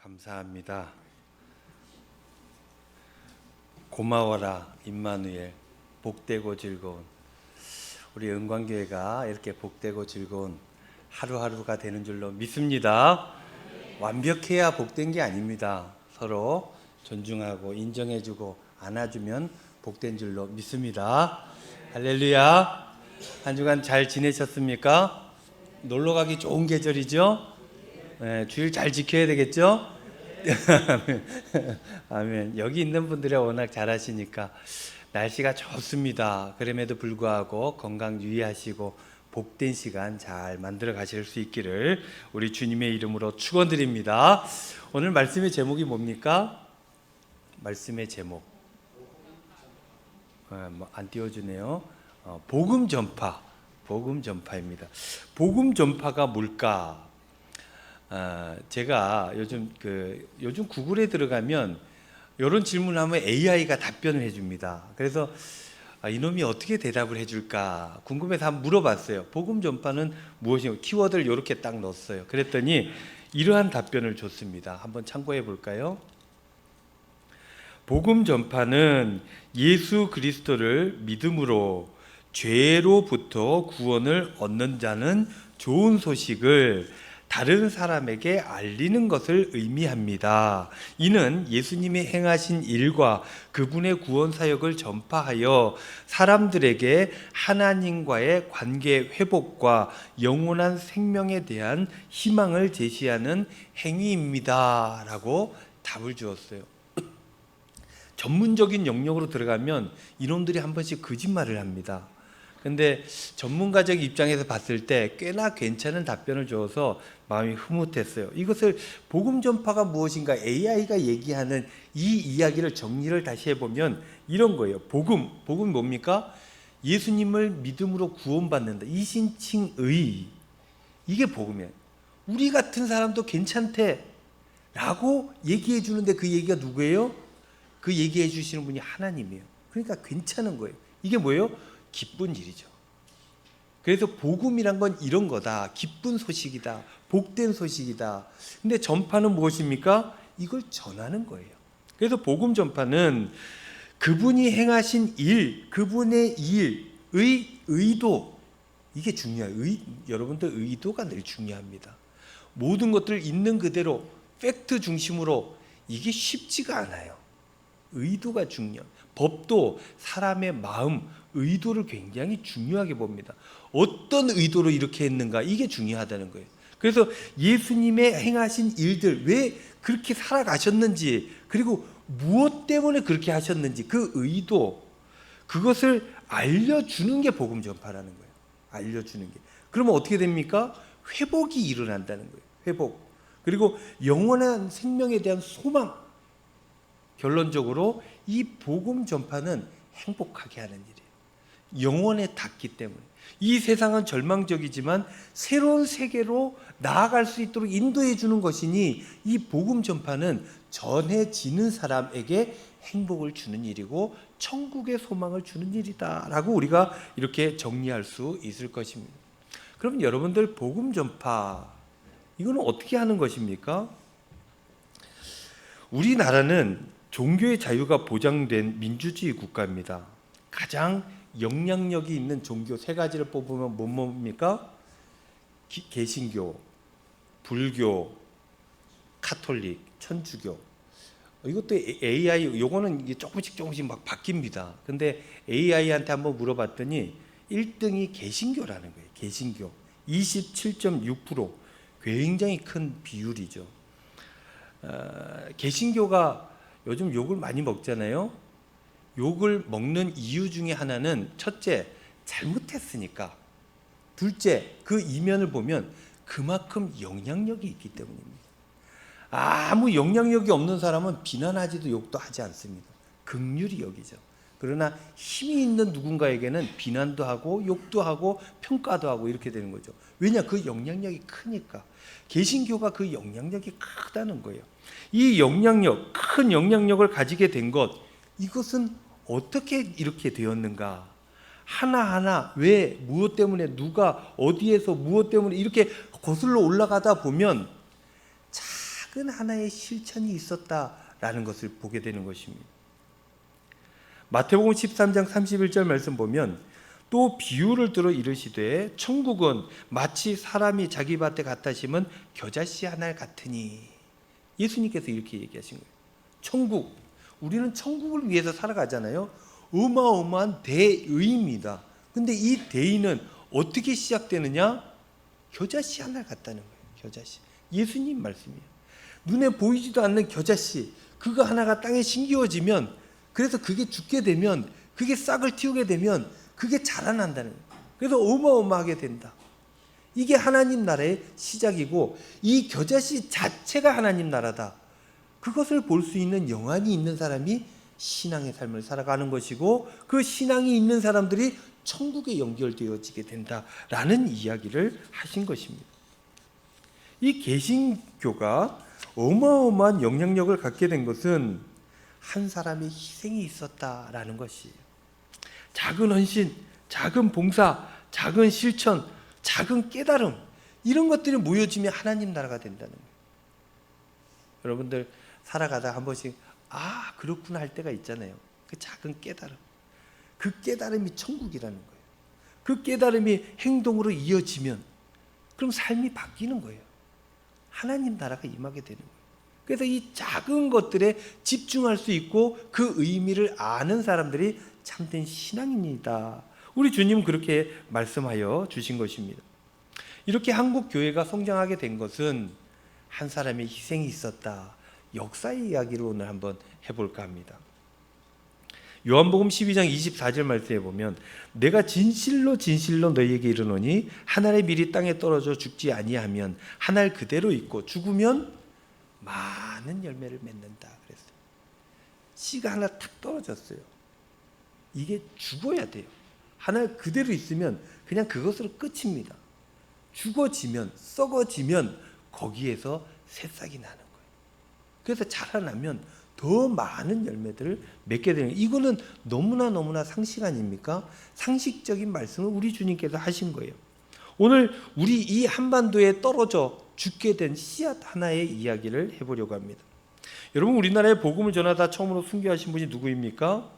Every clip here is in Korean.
감사합니다. 고마워라 임마누엘, 복되고 즐거운 우리 은광교회가 이렇게 복되고 즐거운 하루하루가 되는 줄로 믿습니다. 완벽해야 복된 게 아닙니다. 서로 존중하고 인정해주고 안아주면 복된 줄로 믿습니다. 할렐루야. 한 주간 잘 지내셨습니까? 놀러가기 좋은 계절이죠? 네, 주일 잘 지켜야 되겠죠? 아멘. 여기 있는 분들이 워낙 잘하시니까 날씨가 좋습니다. 그럼에도 불구하고 건강 유의하시고 복된 시간 잘 만들어 가실 수 있기를 우리 주님의 이름으로 축원드립니다. 오늘 말씀의 제목이 뭡니까? 말씀의 제목 안 띄워주네요. 복음 전파, 복음 전파입니다. 복음 전파가 뭘까? 제가 요즘 구글에 들어가면 이런 질문하면 AI가 답변을 해줍니다. 그래서 이놈이 어떻게 대답을 해줄까 궁금해서 한번 물어봤어요. 복음 전파는 무엇인가? 키워드를 이렇게 딱 넣었어요. 그랬더니 이러한 답변을 줬습니다. 한번 참고해 볼까요? 복음 전파는 예수 그리스도를 믿음으로 죄로부터 구원을 얻는 자는 좋은 소식을 다른 사람에게 알리는 것을 의미합니다. 이는 예수님이 행하신 일과 그분의 구원 사역을 전파하여 사람들에게 하나님과의 관계 회복과 영원한 생명에 대한 희망을 제시하는 행위입니다. 라고 답을 주었어요. 전문적인 영역으로 들어가면 이놈들이 한 번씩 거짓말을 합니다. 근데 전문가적 입장에서 봤을 때 꽤나 괜찮은 답변을 줘서 마음이 흐뭇했어요. 이것을 복음 전파가 무엇인가 AI가 얘기하는 이 이야기를 정리를 다시 해보면 이런 거예요. 복음 뭡니까? 예수님을 믿음으로 구원받는다. 이신칭의, 이게 복음이에요. 우리 같은 사람도 괜찮대 라고 얘기해 주는데 그 얘기가 누구예요? 그 얘기해 주시는 분이 하나님이에요. 그러니까 괜찮은 거예요. 이게 뭐예요? 기쁜 일이죠. 그래서 복음이란 건 이런 거다. 기쁜 소식이다. 복된 소식이다. 근데 전파는 무엇입니까? 이걸 전하는 거예요. 그래서 복음 전파는 그분이 행하신 일, 그분의 일의 의도, 이게 중요해요. 여러분들 의도가 늘 중요합니다. 모든 것들을 있는 그대로 팩트 중심으로, 이게 쉽지가 않아요. 의도가 중요해요. 법도 사람의 마음, 의도를 굉장히 중요하게 봅니다. 어떤 의도로 이렇게 했는가, 이게 중요하다는 거예요. 그래서 예수님의 행하신 일들, 왜 그렇게 살아가셨는지, 그리고 무엇 때문에 그렇게 하셨는지 그 의도, 그것을 알려주는 게 복음 전파라는 거예요. 알려주는 게. 그러면 어떻게 됩니까? 회복이 일어난다는 거예요. 회복. 그리고 영원한 생명에 대한 소망. 결론적으로 이 복음 전파는 행복하게 하는 일이에요. 영원에 닿기 때문에. 이 세상은 절망적이지만 새로운 세계로 나아갈 수 있도록 인도해 주는 것이니 이 복음 전파는 전해지는 사람에게 행복을 주는 일이고 천국의 소망을 주는 일이다 라고 우리가 이렇게 정리할 수 있을 것입니다. 그럼 여러분들, 복음 전파 이거는 어떻게 하는 것입니까? 우리나라는 종교의 자유가 보장된 민주주의 국가입니다. 가장 영향력이 있는 종교 세 가지를 뽑으면 뭡니까? 개신교, 불교, 카톨릭, 천주교. 이것도 AI, 요거는 조금씩 막 바뀝니다. 근데 AI한테 한번 물어봤더니 1등이 개신교라는 거예요. 개신교 27.6%, 굉장히 큰 비율이죠. 개신교가 요즘 욕을 많이 먹잖아요. 욕을 먹는 이유 중에 하나는 첫째, 잘못했으니까. 둘째, 그 이면을 보면 그만큼 영향력이 있기 때문입니다. 아무 영향력이 없는 사람은 비난하지도 욕도 하지 않습니다. 긍휼히 여기죠. 그러나 힘이 있는 누군가에게는 비난도 하고 욕도 하고 평가도 하고 이렇게 되는 거죠. 왜냐? 그 영향력이 크니까. 개신교가 그 영향력이 크다는 거예요. 이 영향력, 큰 영향력을 가지게 된 것, 이것은 어떻게 이렇게 되었는가? 하나하나 왜, 무엇 때문에, 누가, 어디에서, 무엇 때문에 이렇게 거슬러 올라가다 보면 작은 하나의 실천이 있었다라는 것을 보게 되는 것입니다. 마태복음 13장 31절 말씀 보면 또 비유를 들어 이르시되 천국은 마치 사람이 자기 밭에 갖다 심은 겨자씨 하나 같으니. 예수님께서 이렇게 얘기하신 거예요. 천국, 우리는 천국을 위해서 살아가잖아요. 어마어마한 대의입니다. 근데 이 대의는 어떻게 시작되느냐? 겨자씨 하나 같다는 거예요. 겨자씨. 예수님 말씀이에요. 눈에 보이지도 않는 겨자씨, 그거 하나가 땅에 심기어지면, 그래서 그게 죽게 되면, 그게 싹을 틔우게 되면 그게 자라난다는 거예요. 그래서 어마어마하게 된다. 이게 하나님 나라의 시작이고, 이 겨자씨 자체가 하나님 나라다. 그것을 볼 수 있는 영안이 있는 사람이 신앙의 삶을 살아가는 것이고, 그 신앙이 있는 사람들이 천국에 연결되어지게 된다라는 이야기를 하신 것입니다. 이 개신교가 어마어마한 영향력을 갖게 된 것은 한 사람의 희생이 있었다라는 것이에요. 작은 헌신, 작은 봉사, 작은 실천, 작은 깨달음, 이런 것들이 모여지면 하나님 나라가 된다는 거예요. 여러분들 살아가다 한 번씩 그렇구나 할 때가 있잖아요. 그 작은 깨달음, 그 깨달음이 천국이라는 거예요. 그 깨달음이 행동으로 이어지면 그럼 삶이 바뀌는 거예요. 하나님 나라가 임하게 되는 거예요. 그래서 이 작은 것들에 집중할 수 있고 그 의미를 아는 사람들이 참된 신앙입니다. 우리 주님은 그렇게 말씀하여 주신 것입니다. 이렇게 한국 교회가 성장하게 된 것은 한 사람의 희생이 있었다. 역사의 이야기를 오늘 한번 해볼까 합니다. 요한복음 12장 24절 말씀에 보면 내가 진실로 진실로 너희에게 이르노니 한 알의 밀이 땅에 떨어져 죽지 아니하면 한 알 그대로 있고 죽으면 많은 열매를 맺는다 그랬어요. 씨가 하나 탁 떨어졌어요. 이게 죽어야 돼요. 한 알 그대로 있으면 그냥 그것으로 끝입니다. 죽어지면, 썩어지면 거기에서 새싹이 나는 거예요. 그래서 자라나면 더 많은 열매들을 맺게 되는 거예요. 이거는 너무나 상식 아닙니까? 상식적인 말씀을 우리 주님께서 하신 거예요. 오늘 우리 이 한반도에 떨어져 죽게 된 씨앗 하나의 이야기를 해보려고 합니다. 여러분, 우리나라에 복음을 전하다 처음으로 순교하신 분이 누구입니까?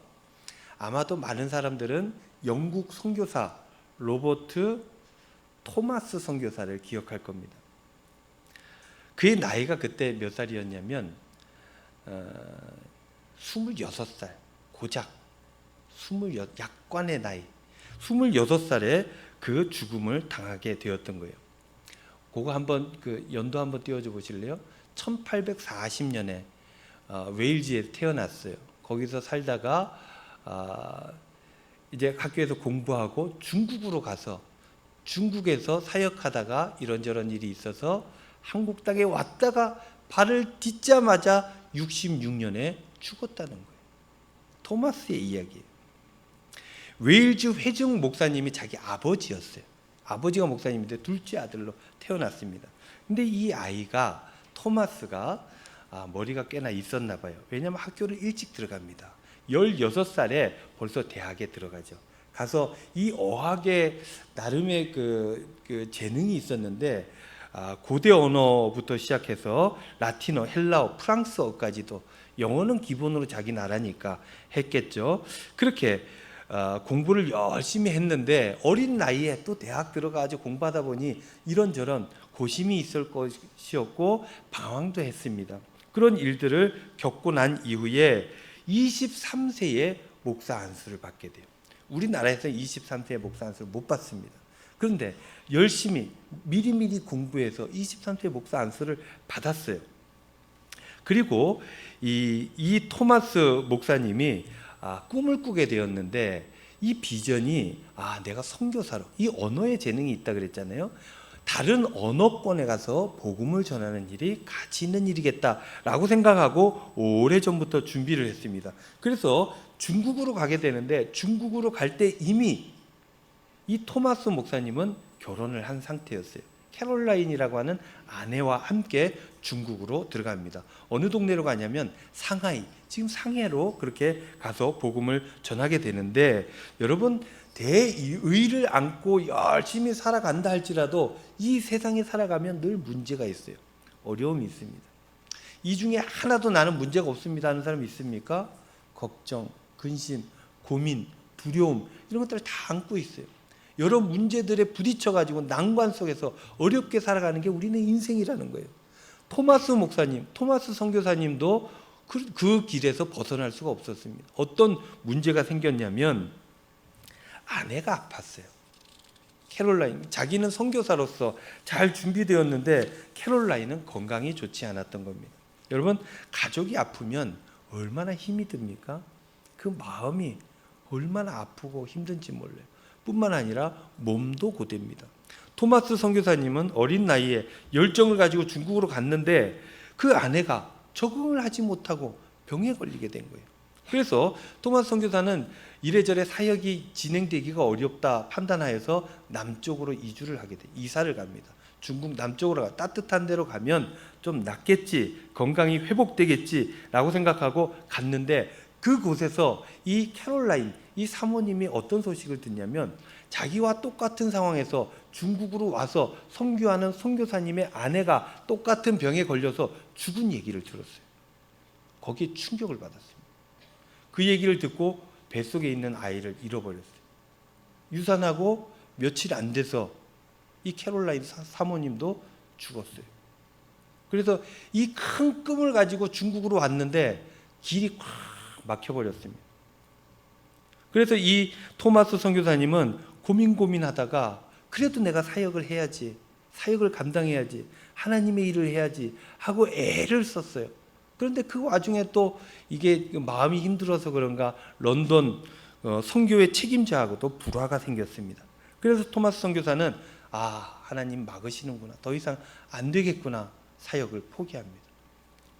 아마도 많은 사람들은 영국 선교사 로버트 토마스 선교사를 기억할 겁니다. 그의 나이가 그때 몇 살이었냐면 26살, 고작 약관의 나이 26살에 그 죽음을 당하게 되었던 거예요. 그거 한번 그 연도 한번 띄워줘 보실래요? 1840년에 웨일즈에 태어났어요. 거기서 살다가 이제 학교에서 공부하고 중국으로 가서 중국에서 사역하다가 이런저런 일이 있어서 한국 땅에 왔다가 발을 딛자마자 66년에 죽었다는 거예요. 토마스의 이야기예요. 웨일즈 회중 목사님이 자기 아버지였어요. 아버지가 목사님인데 둘째 아들로 태어났습니다. 근데 이 아이가 토마스가 머리가 꽤나 있었나 봐요. 왜냐하면 학교를 일찍 들어갑니다. 16살에 벌써 대학에 들어가죠. 가서 이 어학에 나름의 그 재능이 있었는데 고대 언어부터 시작해서 라틴어, 헬라어, 프랑스어까지도, 영어는 기본으로 자기 나라니까 했겠죠. 그렇게 공부를 열심히 했는데 어린 나이에 또 대학 들어가서 공부하다 보니 이런저런 고심이 있을 것이었고 방황도 했습니다. 그런 일들을 겪고 난 이후에 23세에 목사 안수를 받게 돼요. 우리나라에서 23세에 목사 안수를 못 받습니다. 그런데 열심히 미리미리 공부해서 23세 목사 안수를 받았어요. 그리고 이 토마스 목사님이 꿈을 꾸게 되었는데 이 비전이 내가 선교사로, 이 언어에 재능이 있다 그랬잖아요. 다른 언어권에 가서 복음을 전하는 일이 가치 있는 일이겠다라고 생각하고 오래전부터 준비를 했습니다. 그래서 중국으로 가게 되는데 중국으로 갈 때 이미 이 토마스 목사님은 결혼을 한 상태였어요. 캐롤라인이라고 하는 아내와 함께 중국으로 들어갑니다. 어느 동네로 가냐면 상하이, 지금 상해로 그렇게 가서 복음을 전하게 되는데, 여러분, 대의를 안고 열심히 살아간다 할지라도 이 세상에 살아가면 늘 문제가 있어요. 어려움이 있습니다. 이 중에 하나도 나는 문제가 없습니다 하는 사람 있습니까? 걱정, 근심, 고민, 두려움 이런 것들을 다 안고 있어요. 여러 문제들에 부딪혀가지고 난관 속에서 어렵게 살아가는 게 우리는 인생이라는 거예요. 토마스 목사님, 토마스 선교사님도 그 길에서 벗어날 수가 없었습니다. 어떤 문제가 생겼냐면 아내가 아팠어요. 캐롤라인, 자기는 선교사로서 잘 준비되었는데 캐롤라인은 건강이 좋지 않았던 겁니다. 여러분, 가족이 아프면 얼마나 힘이 듭니까? 그 마음이 얼마나 아프고 힘든지 몰라요. 뿐만 아니라 몸도 고됩니다. 토마스 선교사님은 어린 나이에 열정을 가지고 중국으로 갔는데 그 아내가 적응을 하지 못하고 병에 걸리게 된 거예요. 그래서 토마스 선교사는 이래저래 사역이 진행되기가 어렵다 판단하여서 남쪽으로 이주를 하게 돼요. 이사를 갑니다. 중국 남쪽으로 따뜻한 데로 가면 좀 낫겠지, 건강이 회복되겠지라고 생각하고 갔는데 그곳에서 이 캐롤라인, 이 사모님이 어떤 소식을 듣냐면 자기와 똑같은 상황에서 중국으로 와서 선교하는 선교사님의 아내가 똑같은 병에 걸려서 죽은 얘기를 들었어요. 거기에 충격을 받았습니다. 그 얘기를 듣고 뱃속에 있는 아이를 잃어버렸어요. 유산하고 며칠 안 돼서 이 캐롤라인 사모님도 죽었어요. 그래서 이 큰 꿈을 가지고 중국으로 왔는데 길이 꽉 막혀버렸습니다. 그래서 이 토마스 선교사님은 고민하다가 그래도 내가 사역을 해야지, 사역을 감당해야지, 하나님의 일을 해야지 하고 애를 썼어요. 그런데 그 와중에 또 이게 마음이 힘들어서 그런가 런던 선교회 책임자하고도 불화가 생겼습니다. 그래서 토마스 선교사는 하나님 막으시는구나, 더 이상 안 되겠구나, 사역을 포기합니다.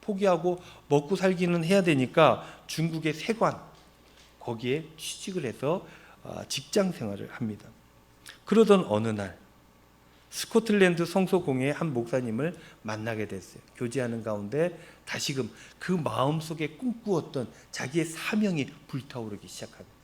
포기하고 먹고 살기는 해야 되니까 중국의 세관 거기에 취직을 해서 직장 생활을 합니다. 그러던 어느 날 스코틀랜드 성소공회의 한 목사님을 만나게 됐어요. 교제하는 가운데 다시금 그 마음속에 꿈꾸었던 자기의 사명이 불타오르기 시작합니다.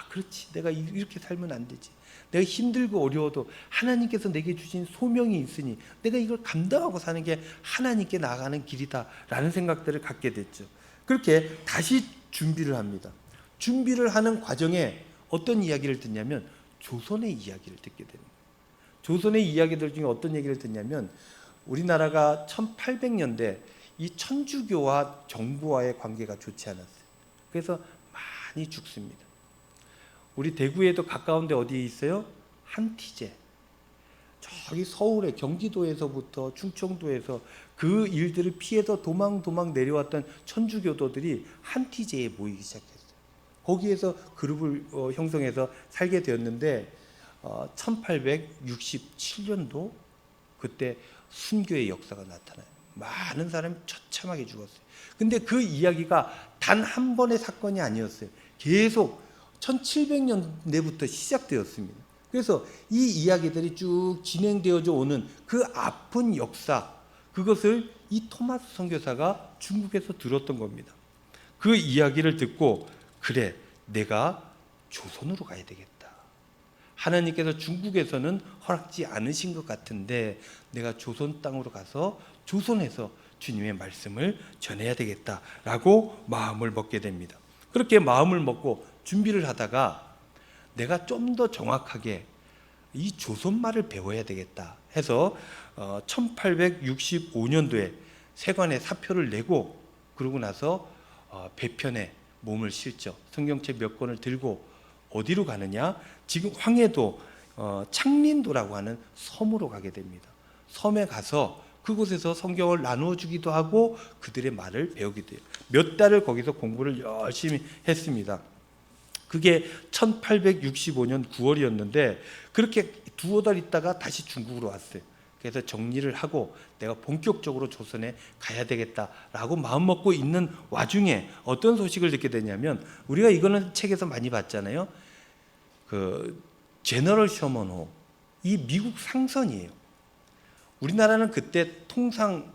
그렇지, 내가 이렇게 살면 안 되지, 내가 힘들고 어려워도 하나님께서 내게 주신 소명이 있으니 내가 이걸 감당하고 사는 게 하나님께 나아가는 길이다 라는 생각들을 갖게 됐죠. 그렇게 다시 준비를 합니다. 준비를 하는 과정에 어떤 이야기를 듣냐면 조선의 이야기를 듣게 됩니다. 조선의 이야기들 중에 어떤 얘기를 듣냐면 우리나라가 1800년대 이 천주교와 정부와의 관계가 좋지 않았어요. 그래서 많이 죽습니다. 우리 대구에도 가까운 데 어디에 있어요? 한티제. 저기 서울에 경기도에서부터 충청도에서 그 일들을 피해서 도망 내려왔던 천주교도들이 한티제에 모이기 시작했어요. 거기에서 그룹을 형성해서 살게 되었는데 1867년도 그때 순교의 역사가 나타나요. 많은 사람이 처참하게 죽었어요. 근데 그 이야기가 단 한 번의 사건이 아니었어요. 계속 1700년대부터 시작되었습니다. 그래서 이 이야기들이 쭉 진행되어져 오는 그 아픈 역사, 그것을 이 토마스 선교사가 중국에서 들었던 겁니다. 그 이야기를 듣고 그래, 내가 조선으로 가야 되겠다. 하나님께서 중국에서는 허락지 않으신 것 같은데 내가 조선 땅으로 가서 조선에서 주님의 말씀을 전해야 되겠다라고 마음을 먹게 됩니다. 그렇게 마음을 먹고 준비를 하다가 내가 좀 더 정확하게 이 조선말을 배워야 되겠다 해서 1865년도에 세관에 사표를 내고 그러고 나서 배편에 몸을 실죠. 성경책 몇 권을 들고 어디로 가느냐? 지금 황해도 창린도라고 하는 섬으로 가게 됩니다. 섬에 가서 그곳에서 성경을 나누어 주기도 하고 그들의 말을 배우기도 해요. 몇 달을 거기서 공부를 열심히 했습니다. 그게 1865년 9월이었는데 그렇게 두어 달 있다가 다시 중국으로 왔어요. 그래서 정리를 하고 내가 본격적으로 조선에 가야 되겠다라고 마음먹고 있는 와중에 어떤 소식을 듣게 되냐면 우리가 이거는 책에서 많이 봤잖아요. 그 제너럴 셔먼호, 이 미국 상선이에요. 우리나라는 그때 통상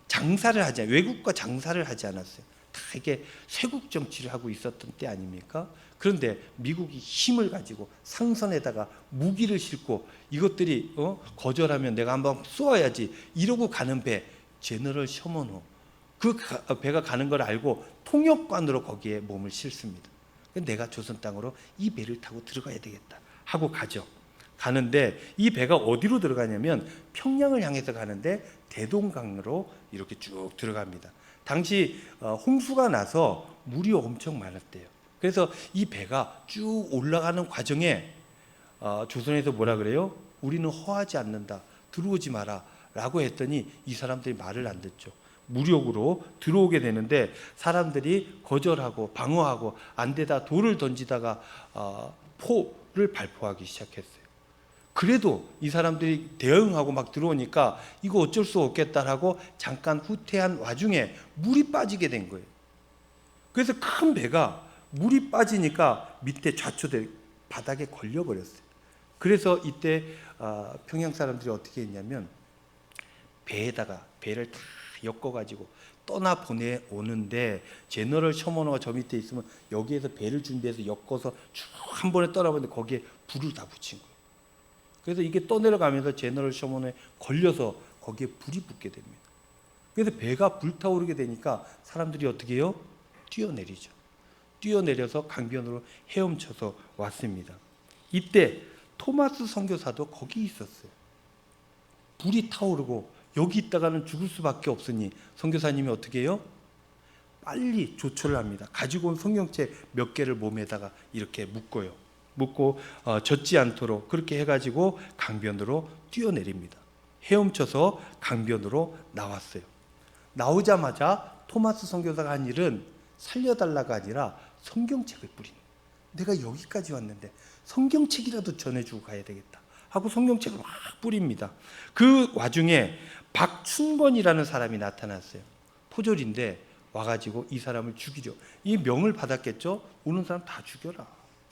장사를 하지, 외국과 장사를 하지 않았어요. 이게 쇄국 정치를 하고 있었던 때 아닙니까? 그런데 미국이 힘을 가지고 상선에다가 무기를 싣고 이것들이 거절하면 내가 한번 쏘아야지 이러고 가는 배, 제너럴 셔먼호, 그 배가 가는 걸 알고 통역관으로 거기에 몸을 싣습니다. 내가 조선 땅으로 이 배를 타고 들어가야 되겠다 하고 가죠. 가는데 이 배가 어디로 들어가냐면 평양을 향해서 가는데 대동강으로 이렇게 쭉 들어갑니다. 당시 홍수가 나서 물이 엄청 많았대요. 그래서 이 배가 쭉 올라가는 과정에 조선에서 뭐라 그래요? 우리는 허하지 않는다, 들어오지 마라 라고 했더니 이 사람들이 말을 안 듣죠. 무력으로 들어오게 되는데 사람들이 거절하고 방어하고 안 되다 돌을 던지다가 포를 발포하기 시작했어요. 그래도 이 사람들이 대응하고 막 들어오니까 이거 어쩔 수 없겠다라고 잠깐 후퇴한 와중에 물이 빠지게 된 거예요. 그래서 큰 배가 물이 빠지니까 밑에 좌초돼 바닥에 걸려버렸어요. 그래서 이때 평양 사람들이 어떻게 했냐면 배에다가 배를 다 엮어가지고 떠나 보내오는데 제너럴 셔먼호가 저 밑에 있으면 여기에서 배를 준비해서 엮어서 쭉 한 번에 떠나보는데 거기에 불을 다 붙인 거예요. 그래서 이게 떠내려가면서 제너럴 셔먼호에 걸려서 거기에 불이 붙게 됩니다. 그래서 배가 불타오르게 되니까 사람들이 어떻게 해요? 뛰어내리죠. 뛰어내려서 강변으로 헤엄쳐서 왔습니다. 이때 토마스 선교사도 거기 있었어요. 불이 타오르고 여기 있다가는 죽을 수밖에 없으니 선교사님이 어떻게 해요? 빨리 조처를 합니다. 가지고 온 성경책 몇 개를 몸에다가 이렇게 묶어요. 묶고 젖지 않도록 그렇게 해가지고 강변으로 뛰어내립니다. 헤엄쳐서 강변으로 나왔어요. 나오자마자 토마스 선교사가 한 일은 살려달라가 아니라 성경책을 뿌리는 거예요. 내가 여기까지 왔는데 성경책이라도 전해주고 가야 되겠다 하고 성경책을 막 뿌립니다. 그 와중에 박충건이라는 사람이 나타났어요. 포졸인데 와가지고 이 사람을 죽이려, 이 명을 받았겠죠. 오는 사람 다 죽여라.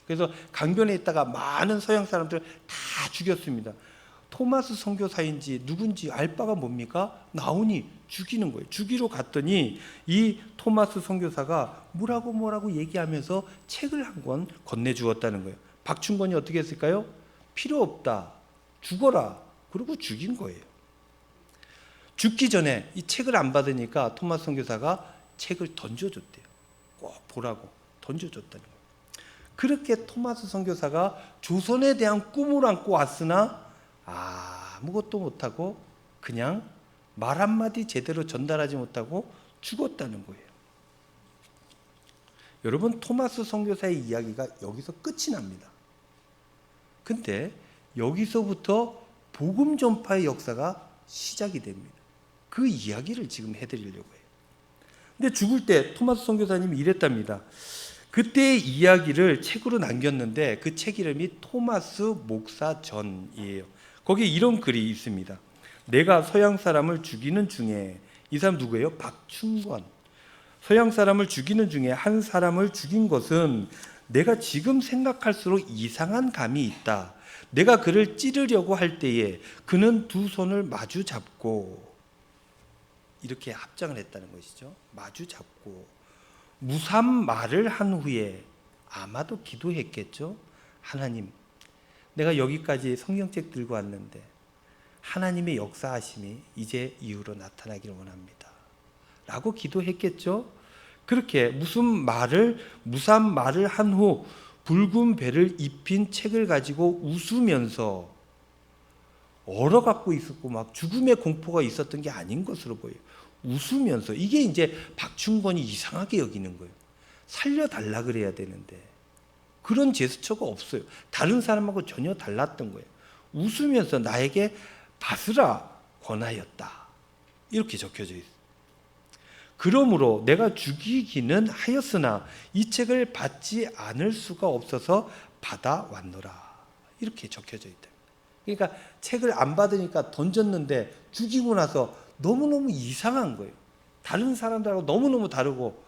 그래서 강변에 있다가 많은 서양 사람들 다 죽였습니다. 토마스 선교사인지 누군지 알 바가 뭡니까? 나오니 죽이는 거예요. 죽이러 갔더니 이 토마스 선교사가 뭐라고 얘기하면서 책을 한 권 건네주었다는 거예요. 박충건이 어떻게 했을까요? 필요 없다, 죽어라, 그러고 죽인 거예요. 죽기 전에 이 책을 안 받으니까 토마스 선교사가 책을 던져줬대요. 꼭 보라고 던져줬다는 거예요. 그렇게 토마스 선교사가 조선에 대한 꿈을 안고 왔으나 아무것도 못하고 그냥 말 한마디 제대로 전달하지 못하고 죽었다는 거예요. 여러분, 토마스 선교사의 이야기가 여기서 끝이 납니다. 근데 여기서부터 복음 전파의 역사가 시작이 됩니다. 그 이야기를 지금 해드리려고 해요. 근데 죽을 때 토마스 선교사님이 이랬답니다. 그때의 이야기를 책으로 남겼는데 그 책 이름이 토마스 목사전이에요. 거기에 이런 글이 있습니다. 내가 서양 사람을 죽이는 중에, 이 사람 누구예요? 박충건. 서양 사람을 죽이는 중에 한 사람을 죽인 것은 내가 지금 생각할수록 이상한 감이 있다. 내가 그를 찌르려고 할 때에 그는 두 손을 마주 잡고, 이렇게 합장을 했다는 것이죠. 마주 잡고 무삼 말을 한 후에 아마도 기도했겠죠. 하나님, 내가 여기까지 성경책 들고 왔는데 하나님의 역사하심이 이제 이후로 나타나기를 원합니다 라고 기도했겠죠. 그렇게 무삼 말을 한 후 붉은 배를 입힌 책을 가지고 웃으면서 얼어갖고 있었고 막 죽음의 공포가 있었던 게 아닌 것으로 보여요. 웃으면서, 이게 이제 박충건이 이상하게 여기는 거예요. 살려달라 그래야 되는데 그런 제스처가 없어요. 다른 사람하고 전혀 달랐던 거예요. 웃으면서 나에게 받으라 권하였다, 이렇게 적혀져 있어요. 그러므로 내가 죽이기는 하였으나 이 책을 받지 않을 수가 없어서 받아왔노라, 이렇게 적혀져 있다. 그러니까 책을 안 받으니까 던졌는데 죽이고 나서 너무너무 이상한 거예요. 다른 사람들하고 너무너무 다르고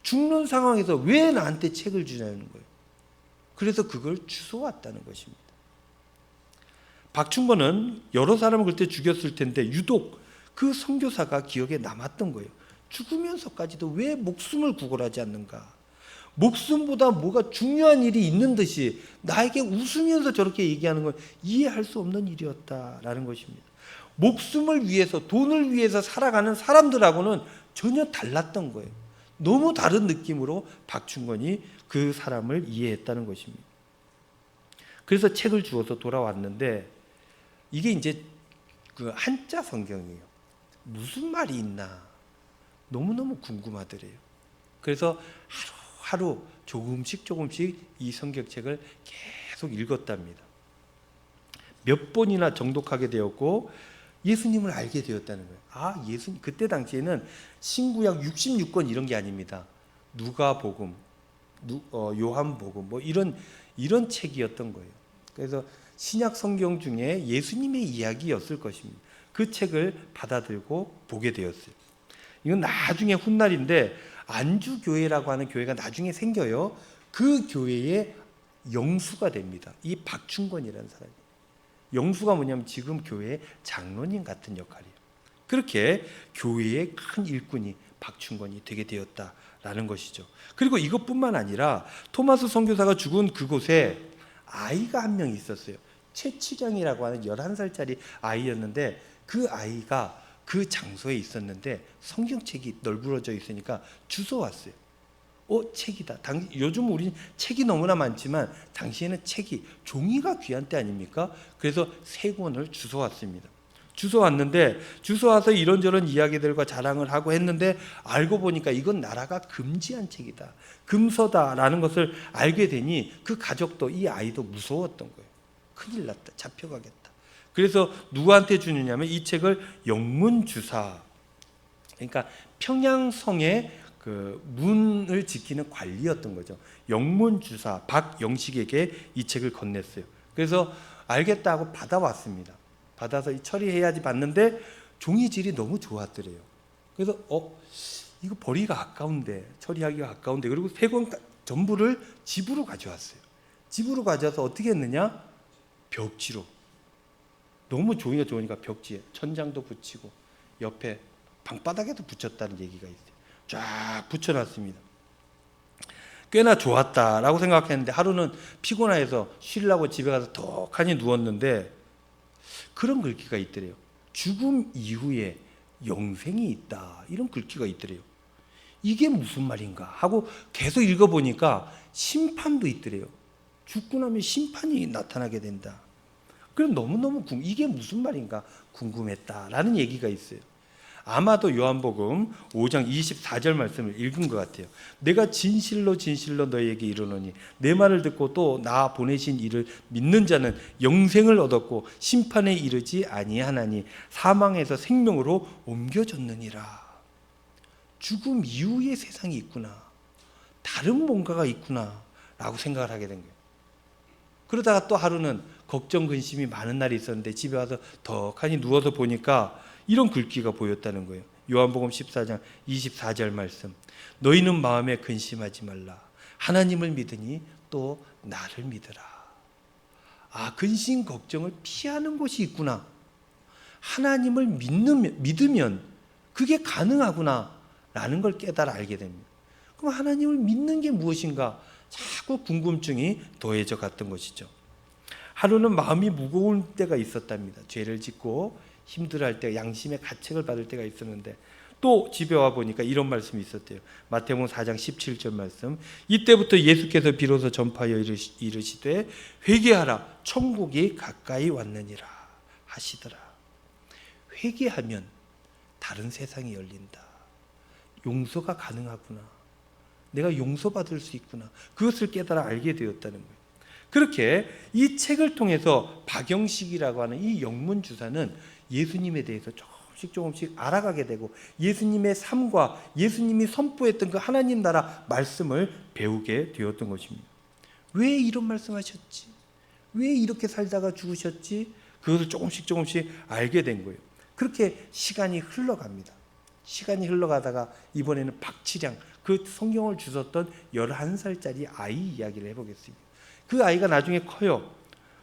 죽는 상황에서 왜 나한테 책을 주냐는 거예요. 그래서 그걸 주워왔다는 것입니다. 박충건은 여러 사람을 그때 죽였을 텐데 유독 그 선교사가 기억에 남았던 거예요. 죽으면서까지도 왜 목숨을 구걸하지 않는가? 목숨보다 뭐가 중요한 일이 있는 듯이 나에게 웃으면서 저렇게 얘기하는 건 이해할 수 없는 일이었다라는 것입니다. 목숨을 위해서, 돈을 위해서 살아가는 사람들하고는 전혀 달랐던 거예요. 너무 다른 느낌으로 박충건이 그 사람을 이해했다는 것입니다. 그래서 책을 주어서 돌아왔는데, 이게 이제 그 한자 성경이에요. 무슨 말이 있나 너무너무 궁금하더래요. 그래서 하루 조금씩 이 성경책을 계속 읽었답니다. 몇 번이나 정독하게 되었고 예수님을 알게 되었다는 거예요. 예수님, 그때 당시에는 신구약 66권 이런 게 아닙니다. 누가복음, 요한복음 뭐 이런 책이었던 거예요. 그래서 신약 성경 중에 예수님의 이야기였을 것입니다. 그 책을 받아들고 보게 되었어요. 이건 나중에 훗날인데 안주교회라고 하는 교회가 나중에 생겨요. 그 교회의 영수가 됩니다. 이 박충건이라는 사람이. 영수가 뭐냐면 지금 교회의 장로님 같은 역할이에요. 그렇게 교회의 큰 일꾼이 박충건이 되게 되었다라는 것이죠. 그리고 이것뿐만 아니라 토마스 선교사가 죽은 그곳에 아이가 한 명 있었어요. 최치량이라고 하는 11살짜리 아이였는데, 그 아이가 그 장소에 있었는데 성경책이 널브러져 있으니까 주워왔어요. 책이다. 요즘 우리는 책이 너무나 많지만 당시에는 책이, 종이가 귀한 때 아닙니까? 그래서 3권을 주워왔습니다. 주워왔는데, 주워와서 이런저런 이야기들과 자랑을 하고 했는데, 알고 보니까 이건 나라가 금지한 책이다, 금서다라는 것을 알게 되니 그 가족도, 이 아이도 무서웠던 거예요. 큰일 났다, 잡혀가겠다. 그래서 누구한테 주느냐면 이 책을 영문주사, 그러니까 평양성의 그 문을 지키는 관리였던 거죠. 영문주사 박영식에게 이 책을 건넸어요. 그래서 알겠다고 받아왔습니다. 받아서 처리해야지 봤는데 종이질이 너무 좋았더래요. 그래서 이거 버리기가 아까운데, 처리하기가 아까운데, 그리고 3권 전부를 집으로 가져왔어요. 집으로 가져와서 어떻게 했느냐? 벽지로, 너무 종이가 좋으니까 벽지에 천장도 붙이고 옆에 방바닥에도 붙였다는 얘기가 있어요. 쫙 붙여놨습니다. 꽤나 좋았다라고 생각했는데, 하루는 피곤해서 쉬려고 집에 가서 톡하니 누웠는데 그런 글귀가 있더래요. 죽음 이후에 영생이 있다, 이런 글귀가 있더래요. 이게 무슨 말인가 하고 계속 읽어보니까 심판도 있더래요. 죽고 나면 심판이 나타나게 된다. 그럼 너무너무 이게 무슨 말인가 궁금했다라는 얘기가 있어요. 아마도 요한복음 5장 24절 말씀을 읽은 것 같아요. 내가 진실로 너희에게 이르노니 내 말을 듣고 또 나 보내신 이를 믿는 자는 영생을 얻었고 심판에 이르지 아니하나니 사망에서 생명으로 옮겨졌느니라. 죽음 이후의 세상이 있구나, 다른 뭔가가 있구나 라고 생각을 하게 된 거예요. 그러다가 또 하루는 걱정 근심이 많은 날이 있었는데 집에 와서 덕하니 누워서 보니까 이런 글귀가 보였다는 거예요. 요한복음 14장 24절 말씀. 너희는 마음에 근심하지 말라. 하나님을 믿으니 또 나를 믿으라. 근심 걱정을 피하는 곳이 있구나. 하나님을 믿으면 그게 가능하구나 라는 걸 깨달아 알게 됩니다. 그럼 하나님을 믿는 게 무엇인가? 자꾸 궁금증이 더해져 갔던 것이죠. 하루는 마음이 무거울 때가 있었답니다. 죄를 짓고 힘들어할 때, 양심의 가책을 받을 때가 있었는데, 또 집에 와 보니까 이런 말씀이 있었대요. 마태복음 4장 17절 말씀. 이때부터 예수께서 비로소 전파하여 이르시되 회개하라, 천국이 가까이 왔느니라 하시더라. 회개하면 다른 세상이 열린다. 용서가 가능하구나. 내가 용서받을 수 있구나. 그것을 깨달아 알게 되었다는 거예요. 그렇게 이 책을 통해서 박영식이라고 하는 이 영문주사는 예수님에 대해서 조금씩 알아가게 되고, 예수님의 삶과 예수님이 선포했던 그 하나님 나라 말씀을 배우게 되었던 것입니다. 왜 이런 말씀하셨지? 왜 이렇게 살다가 죽으셨지? 그것을 조금씩 알게 된 거예요. 그렇게 시간이 흘러갑니다. 시간이 흘러가다가 이번에는 박치량, 그 성경을 주셨던 11살짜리 아이 이야기를 해보겠습니다. 그 아이가 나중에 커요.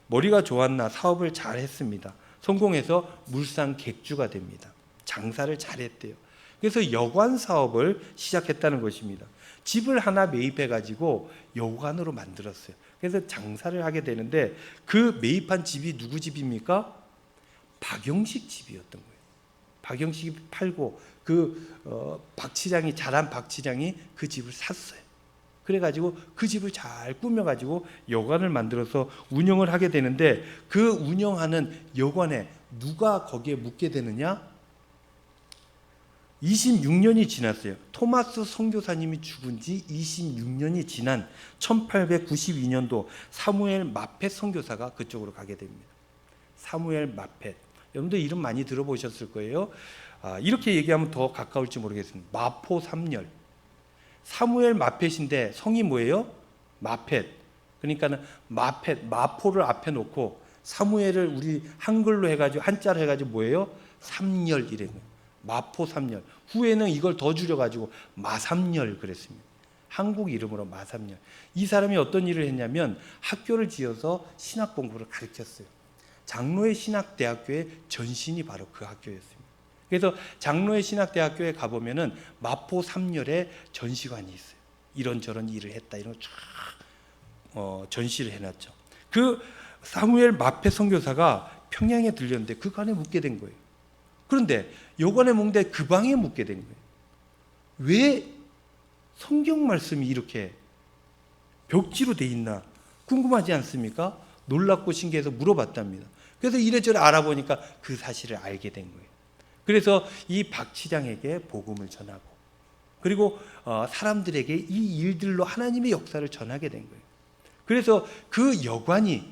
머리가 좋았나 사업을 잘 했습니다. 성공해서 물산 객주가 됩니다. 장사를 잘했대요. 그래서 여관 사업을 시작했다는 것입니다. 집을 하나 매입해 가지고 여관으로 만들었어요. 그래서 장사를 하게 되는데 그 매입한 집이 누구 집입니까? 박영식 집이었던 거예요. 박영식이 팔고 박치장이 잘한 박치장이 그 집을 샀어요. 그래가지고 그 집을 잘 꾸며가지고 여관을 만들어서 운영을 하게 되는데 그 운영하는 여관에 누가 거기에 묵게 되느냐? 26년이 지났어요. 토마스 선교사님이 죽은 지 26년이 지난 1892년도 사무엘 마펫 선교사가 그쪽으로 가게 됩니다. 사무엘 마펫. 여러분들 이름 많이 들어보셨을 거예요. 이렇게 얘기하면 더 가까울지 모르겠습니다. 마포 3열. 사무엘 마펫인데 성이 뭐예요? 마펫. 그러니까는 마펫, 마포를 앞에 놓고 사무엘을 우리 한글로 해가지고 한자로 해가지고 뭐예요? 3열 이래요. 마포 3열. 후에는 이걸 더 줄여가지고 마삼열 그랬습니다. 한국 이름으로 마삼열. 이 사람이 어떤 일을 했냐면 학교를 지어서 신학 공부를 가르쳤어요. 장로의 신학대학교의 전신이 바로 그 학교였습니다. 그래서 장로의 신학대학교에 가보면은 마포 3열에 전시관이 있어요. 이런저런 일을 했다 이런 거 쫙 전시를 해놨죠. 그 사무엘 마펫 선교사가 평양에 들렸는데 그 관에 묵게 된 거예요. 그런데 여관에 묵는데 그 방에 묵게 된 거예요. 왜 성경 말씀이 이렇게 벽지로 돼 있나 궁금하지 않습니까? 놀랍고 신기해서 물어봤답니다. 그래서 이래저래 알아보니까 그 사실을 알게 된 거예요. 그래서 이 박치장에게 복음을 전하고 그리고 사람들에게 이 일들로 하나님의 역사를 전하게 된 거예요. 그래서 그 여관이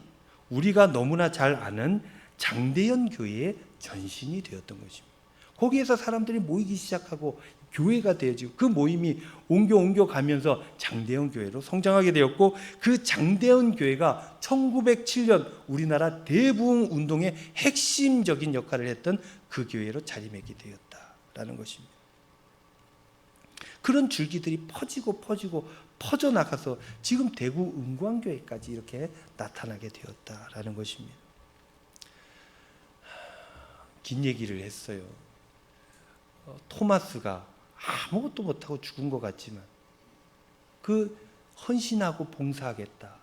우리가 너무나 잘 아는 장대현 교회의 전신이 되었던 것입니다. 거기에서 사람들이 모이기 시작하고 교회가 되어지고 그 모임이 옮겨 가면서 장대현 교회로 성장하게 되었고 그 장대현 교회가 1907년 우리나라 대부흥 운동의 핵심적인 역할을 했던 그 교회로 자리매게 되었다라는 것입니다. 그런 줄기들이 퍼져나가서 지금 대구 은광교회까지 이렇게 나타나게 되었다라는 것입니다. 긴 얘기를 했어요. 토마스가 아무것도 못하고 죽은 것 같지만 그 헌신하고 봉사하겠다.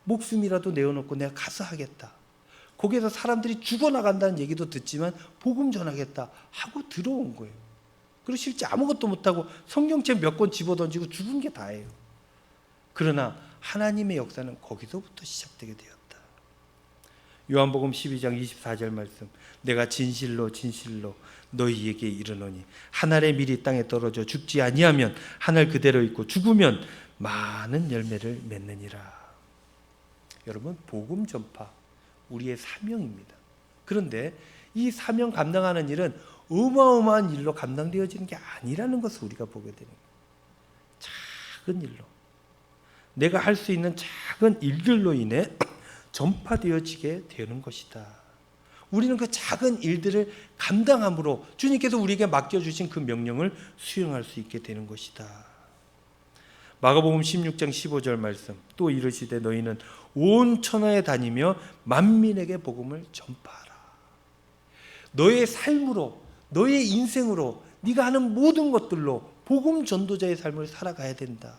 목숨이라도 내어놓고 내가 가서 하겠다. 거기에서 사람들이 죽어나간다는 얘기도 듣지만 복음 전하겠다 하고 들어온 거예요. 그리고 실제 아무것도 못하고 성경책 몇 권 집어던지고 죽은 게 다예요. 그러나 하나님의 역사는 거기서부터 시작되게 되었다. 요한복음 12장 24절 말씀, 내가 진실로 진실로 너희에게 이르노니 한 알의 밀이 땅에 떨어져 죽지 아니하면 한 알 그대로 있고 죽으면 많은 열매를 맺느니라. 여러분, 복음 전파 우리의 사명입니다. 그런데 이 사명 감당하는 일은 어마어마한 일로 감당되어지는 게 아니라는 것을 우리가 보게 되는 거예요. 작은 일로, 내가 할 수 있는 작은 일들로 인해 전파되어지게 되는 것이다. 우리는 그 작은 일들을 감당함으로 주님께서 우리에게 맡겨주신 그 명령을 수행할 수 있게 되는 것이다. 마가복음 16장 15절 말씀, 또 이르시되 너희는 온 천하에 다니며 만민에게 복음을 전파하라. 너의 삶으로, 너의 인생으로, 네가 하는 모든 것들로 복음 전도자의 삶을 살아가야 된다.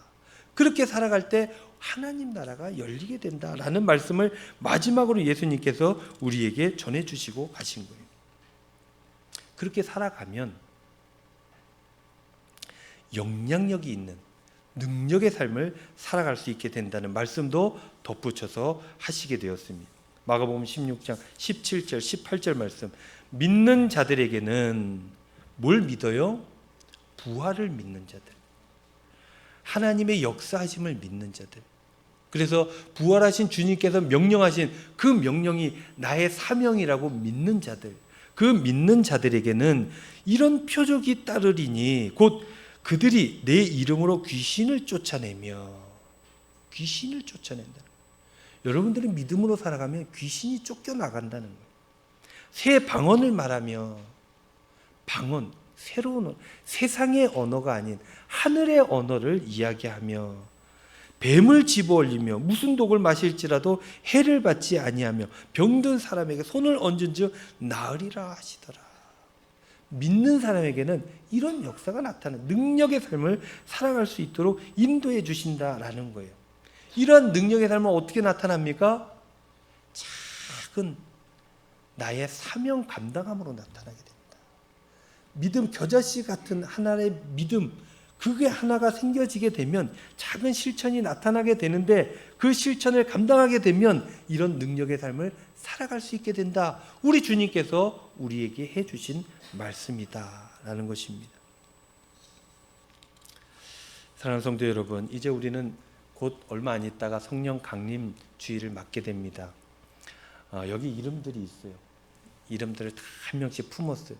그렇게 살아갈 때 하나님 나라가 열리게 된다라는 말씀을 마지막으로 예수님께서 우리에게 전해주시고 가신 거예요. 그렇게 살아가면 영향력이 있는 능력의 삶을 살아갈 수 있게 된다는 말씀도 덧붙여서 하시게 되었습니다. 마가복음 16장 17절 18절 말씀, 믿는 자들에게는 뭘 믿어요? 부활을 믿는 자들, 하나님의 역사하심을 믿는 자들. 그래서 부활하신 주님께서 명령하신 그 명령이 나의 사명이라고 믿는 자들, 그 믿는 자들에게는 이런 표적이 따르리니 곧 그들이 내 이름으로 귀신을 쫓아낸다. 여러분들이 믿음으로 살아가면 귀신이 쫓겨나간다는 거예요. 새 방언을 말하며, 방언, 새로운 세상의 언어가 아닌 하늘의 언어를 이야기하며, 뱀을 집어올리며 무슨 독을 마실지라도 해를 받지 아니하며 병든 사람에게 손을 얹은즉 나으리라 하시더라. 믿는 사람에게는 이런 역사가 나타나는 능력의 삶을 살아갈 수 있도록 인도해 주신다라는 거예요. 이런 능력의 삶은 어떻게 나타납니까? 작은 나의 사명 감당함으로 나타나게 됩니다. 믿음, 겨자씨 같은 하나의 믿음, 그게 하나가 생겨지게 되면 작은 실천이 나타나게 되는데 그 실천을 감당하게 되면 이런 능력의 삶을 살아갈 수 있게 된다. 우리 주님께서 우리에게 해주신 말씀이다라는 것입니다. 사랑하는 성도 여러분, 이제 우리는 곧 얼마 안 있다가 성령 강림 주일을 맞게 됩니다. 여기 이름들이 있어요. 이름들을 다 한 명씩 품었어요.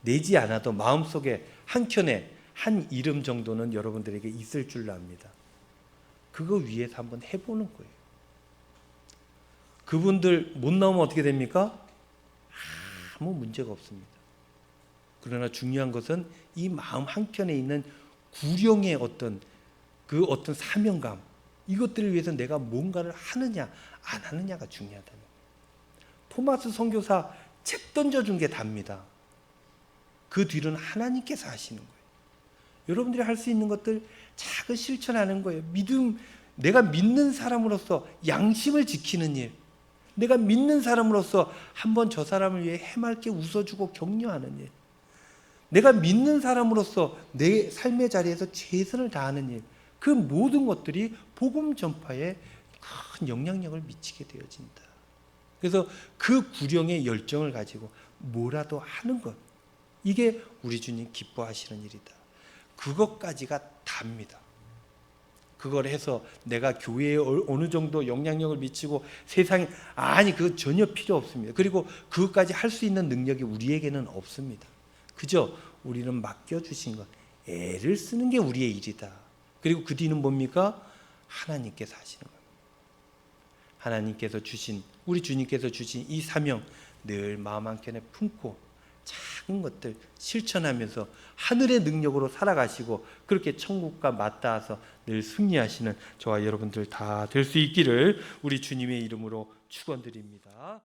내지 않아도 마음속에 한켠에 한 이름 정도는 여러분들에게 있을 줄 압니다. 그거 위에서 한번 해보는 거예요. 그분들 못 나오면 어떻게 됩니까? 아무 문제가 없습니다. 그러나 중요한 것은 이 마음 한켠에 있는 구령의 어떤 사명감, 이것들을 위해서 내가 뭔가를 하느냐 안 하느냐가 중요하다는 거예요. 토마스 선교사 책 던져준 게 답니다. 그 뒤로는 하나님께서 하시는 거예요. 여러분들이 할 수 있는 것들 작은 실천하는 거예요. 내가 믿는 사람으로서 양심을 지키는 일, 내가 믿는 사람으로서 한번 저 사람을 위해 해맑게 웃어주고 격려하는 일, 내가 믿는 사람으로서 내 삶의 자리에서 최선을 다하는 일, 그 모든 것들이 복음 전파에 큰 영향력을 미치게 되어진다. 그래서 그 구령의 열정을 가지고 뭐라도 하는 것, 이게 우리 주님 기뻐하시는 일이다. 그것까지가 답니다. 그걸 해서 내가 교회에 어느 정도 영향력을 미치고 세상에, 그거 전혀 필요 없습니다. 그리고 그것까지 할 수 있는 능력이 우리에게는 없습니다. 그저 우리는 맡겨주신 것, 애를 쓰는 게 우리의 일이다. 그리고 그 뒤는 뭡니까? 하나님께서 하시는 겁니다. 하나님께서 주신, 우리 주님께서 주신 이 사명 늘 마음 한켠에 품고 작은 것들 실천하면서 하늘의 능력으로 살아가시고 그렇게 천국과 맞닿아서 늘 승리하시는 저와 여러분들 다 될 수 있기를 우리 주님의 이름으로 축원드립니다.